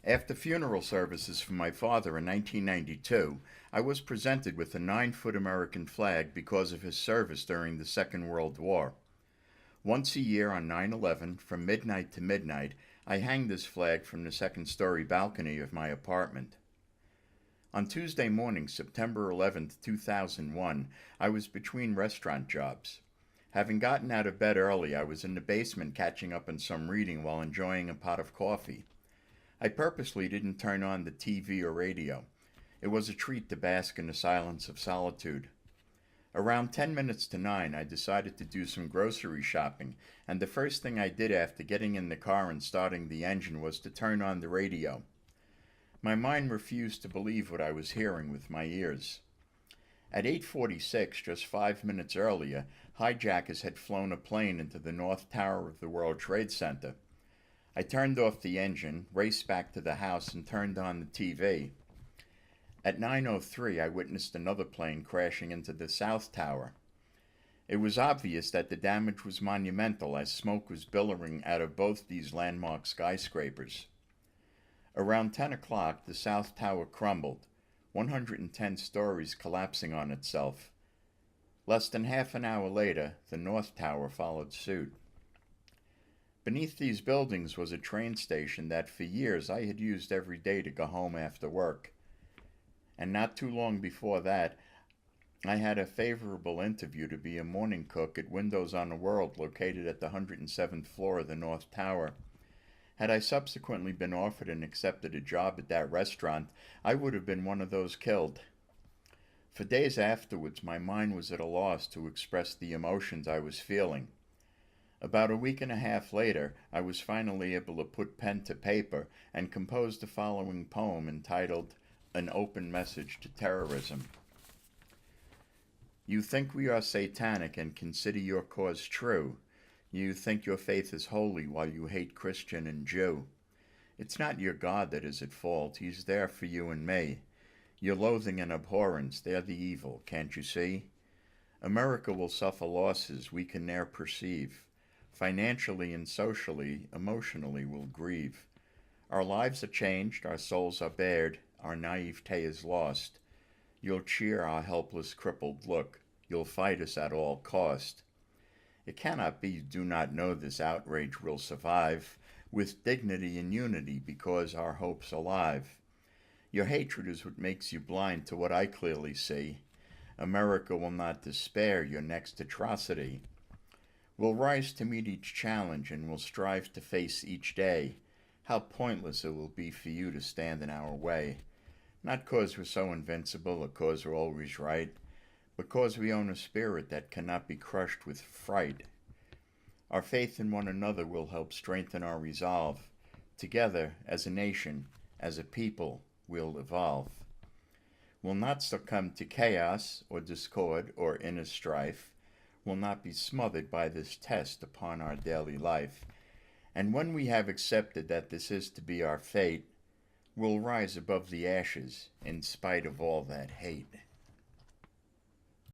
After funeral services for my father in 1992, I was presented with a 9-foot American flag because of his service during the Second World War. Once a year on 9/11, from midnight to midnight, I hang this flag from the second-story balcony of my apartment. On Tuesday morning, September 11th, 2001, I was between restaurant jobs. Having gotten out of bed early, I was in the basement catching up on some reading while enjoying a pot of coffee. I purposely didn't turn on the TV or radio. It was a treat to bask in the silence of solitude. Around 10 minutes to 9, I decided to do some grocery shopping, and the first thing I did after getting in the car and starting the engine was to turn on the radio. My mind refused to believe what I was hearing with my ears. At 8:46, just 5 minutes earlier, hijackers had flown a plane into the North Tower of the World Trade Center. I turned off the engine, raced back to the house, and turned on the TV. At 9:03, I witnessed another plane crashing into the South Tower. It was obvious that the damage was monumental as smoke was billowing out of both these landmark skyscrapers. Around 10 o'clock, the South Tower crumbled, 110 stories collapsing on itself. Less than half an hour later, the North Tower followed suit. Beneath these buildings was a train station that for years I had used every day to go home after work. And not too long before that, I had a favorable interview to be a morning cook at Windows on the World located at the 107th floor of the North Tower. Had I subsequently been offered and accepted a job at that restaurant, I would have been one of those killed. For days afterwards, my mind was at a loss to express the emotions I was feeling. About a week and a half later, I was finally able to put pen to paper and composed the following poem entitled An Open Message to Terrorism. You think we are satanic and consider your cause true. You think your faith is holy while you hate Christian and Jew. It's not your God that is at fault, he's there for you and me. Your loathing and abhorrence, they're the evil, can't you see? America will suffer losses we can ne'er perceive. Financially and socially, emotionally we'll grieve. Our lives are changed, our souls are bared, our naivete is lost. You'll cheer our helpless, crippled look. You'll fight us at all cost. It cannot be you do not know this outrage will survive with dignity and unity because our hope's alive. Your hatred is what makes you blind to what I clearly see. America will not despair your next atrocity. We'll rise to meet each challenge and we'll strive to face each day. How pointless it will be for you to stand in our way. Not 'cause we're so invincible or 'cause we're always right, but 'cause we own a spirit that cannot be crushed with fright. Our faith in one another will help strengthen our resolve. Together, as a nation, as a people, we'll evolve. We'll not succumb to chaos or discord or inner strife. Will not be smothered by this test upon our daily life. And when we have accepted that this is to be our fate, we'll rise above the ashes in spite of all that hate.